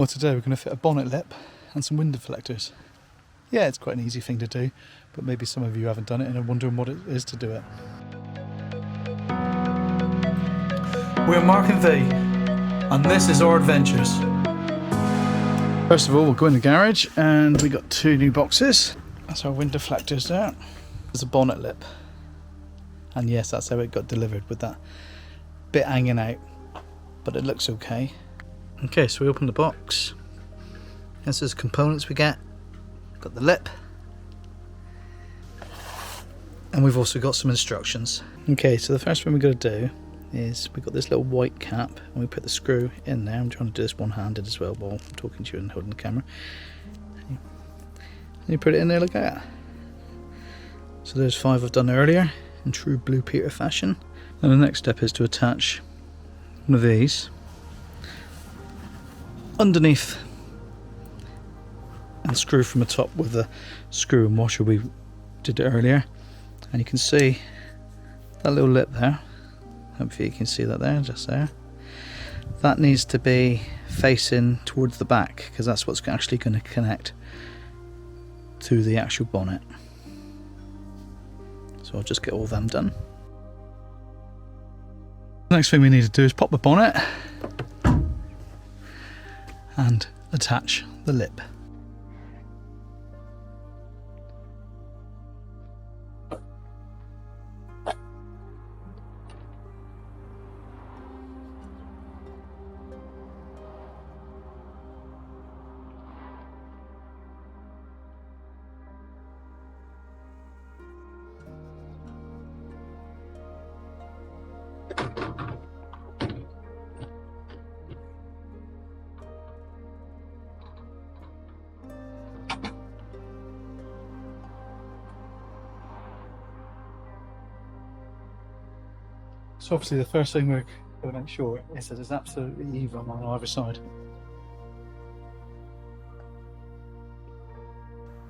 Well, today we're going to fit a bonnet lip and some wind deflectors. Yeah, it's quite an easy thing to do, but maybe some of you haven't done it and are wondering what it is to do it. We're Mark and V, and this is our adventures. First of all, we'll go in the garage and we got two new boxes. That's our wind deflectors there. There's a bonnet lip. And yes, that's how it got delivered, with that bit hanging out, but it looks okay. Okay, so we open the box. This is the components we get. Got the lip. And we've also got some instructions. Okay, so the first thing we've got to do is we've got this little white cap and we put the screw in there. I'm trying to do this one-handed as well while I'm talking to you and holding the camera. And you put it in there like that. So there's 5 I've done earlier in true Blue Peter fashion. And the next step is to attach one of these underneath and screw from the top with the screw and washer we did earlier. And you can see that little lip there. Hopefully you can see that there, just there. That needs to be facing towards the back because that's what's actually going to connect to the actual bonnet. So I'll just get all of them done. The next thing we need to do is pop the bonnet and attach the lip. So obviously the first thing we're going to make sure is that it's absolutely even on either side.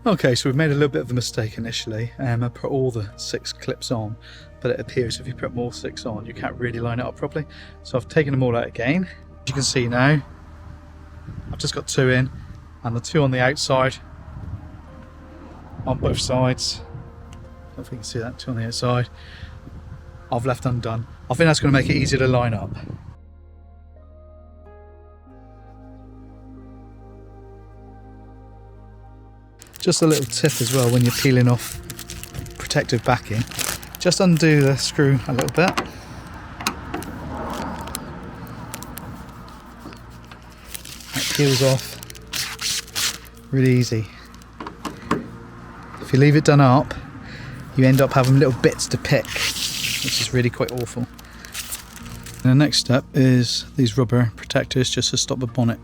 Okay, so we've made a little bit of a mistake initially. I put all the 6 clips on, but it appears if you put more 6 on, you can't really line it up properly. So I've taken them all out again. As you can see now, I've just got 2 in, and the 2 on the outside, on both sides. I don't know if you can see that, 2 on the outside. I've left undone. I think that's going to make it easier to line up. Just a little tip as well when you're peeling off protective backing. Just undo the screw a little bit. That peels off really easy. If you leave it done up, you end up having little bits to pick, which is really quite awful. And the next step is these rubber protectors, just to stop the bonnet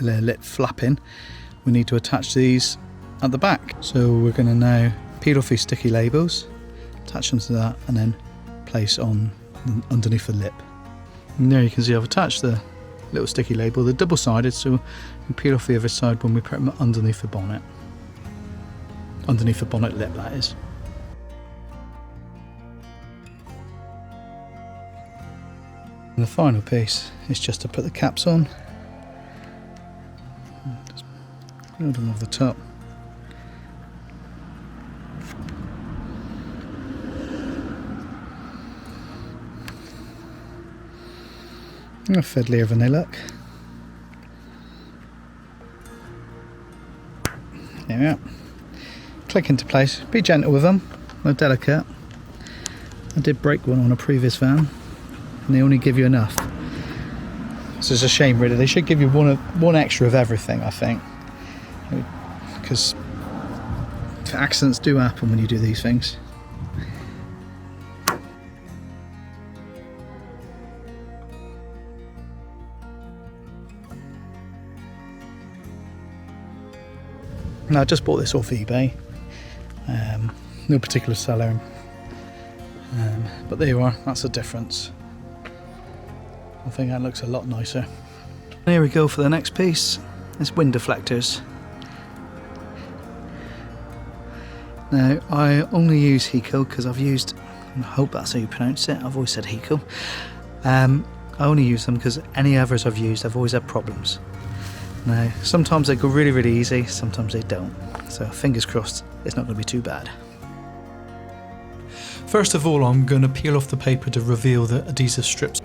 lip flapping. We need to attach these at the back. So we're going to now peel off these sticky labels, attach them to that, and then place on underneath the lip. And there you can see I've attached the little sticky label. They're double-sided, so we can peel off the other side when we put them underneath the bonnet. Underneath the bonnet lip, that is. And the final piece is just to put the caps on. Just build them off the top. A fiddlier than they look. There we are. Click into place. Be gentle with them. They're delicate. I did break one on a previous van, and they only give you enough. So it's a shame really. They should give you one extra of everything, I think, because accidents do happen when you do these things. Now I just bought this off eBay, no particular seller, but there you are, that's the difference. I think that looks a lot nicer. Here we go for the next piece. It's wind deflectors. Now I only use Hiko because I've used, I hope that's how you pronounce it, I've always said Hiko. I only use them because any others I've used I've always had problems. Now, sometimes they go really, really easy, sometimes they don't. So fingers crossed, it's not going to be too bad. First of all, I'm going to peel off the paper to reveal the adhesive strips.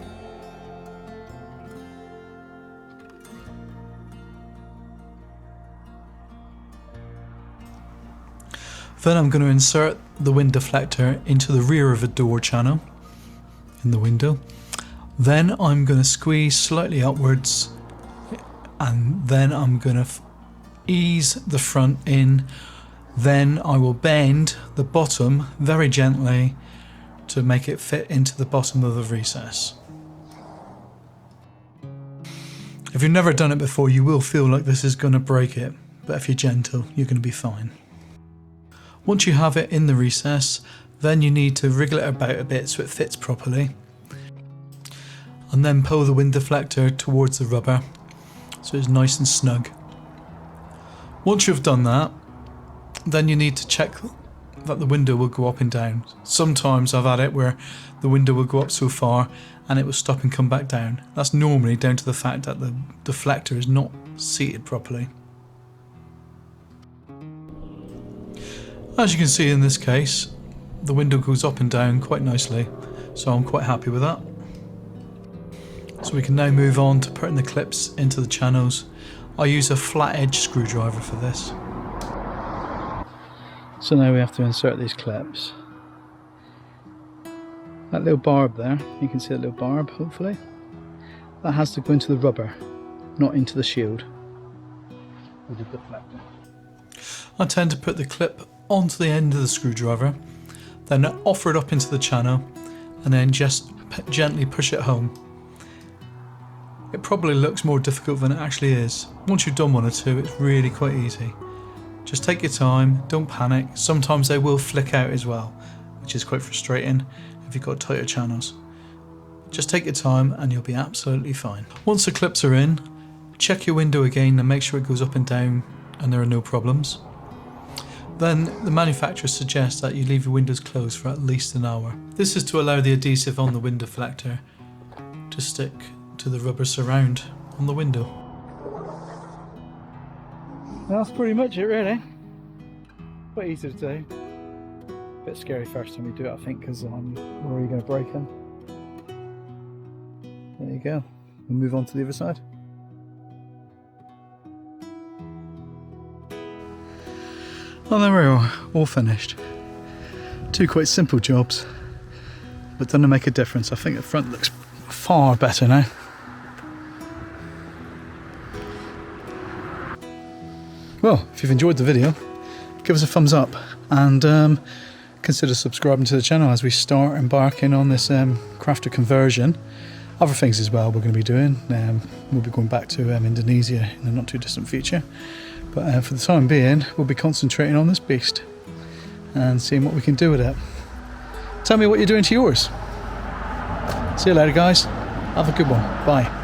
Then I'm going to insert the wind deflector into the rear of a door channel in the window. Then I'm going to squeeze slightly upwards, and then I'm going to ease the front in. Then I will bend the bottom very gently to make it fit into the bottom of the recess. If you've never done it before, you will feel like this is going to break it, but if you're gentle, you're going to be fine. Once you have it in the recess, then you need to wriggle it about a bit so it fits properly. And then pull the wind deflector towards the rubber so it's nice and snug. Once you've done that, then you need to check that the window will go up and down. Sometimes I've had it where the window will go up so far and it will stop and come back down. That's normally down to the fact that the deflector is not seated properly. As you can see in this case, the window goes up and down quite nicely, so I'm quite happy with that. So we can now move on to putting the clips into the channels. I use a flat edge screwdriver for this. So now we have to insert these clips. That little barb there, you can see that little barb hopefully. That has to go into the rubber, not into the shield with the deflector. I tend to put the clip onto the end of the screwdriver, then offer it up into the channel, and then just gently push it home. It probably looks more difficult than it actually is. Once you've done one or two, it's really quite easy. Just take your time, don't panic. Sometimes they will flick out as well, which is quite frustrating if you've got tighter channels. Just take your time and you'll be absolutely fine. Once the clips are in, check your window again and make sure it goes up and down and there are no problems. Then the manufacturer suggests that you leave your windows closed for at least an hour. This is to allow the adhesive on the wind deflector to stick to the rubber surround on the window. That's pretty much it really. Quite easy to do. Bit scary first time you do it, I think, because I'm worried you're going to break them. There you go. We'll move on to the other side. Well, there we are, all finished. Two quite simple jobs, but done to make a difference. I think the front looks far better now. Well, if you've enjoyed the video, give us a thumbs up and consider subscribing to the channel as we start embarking on this crafter conversion. Other things as well we're going to be doing. We'll be going back to Indonesia in the not too distant future. But for the time being, we'll be concentrating on this beast and seeing what we can do with it. Tell me what you're doing to yours. See you later, guys. Have a good one. Bye.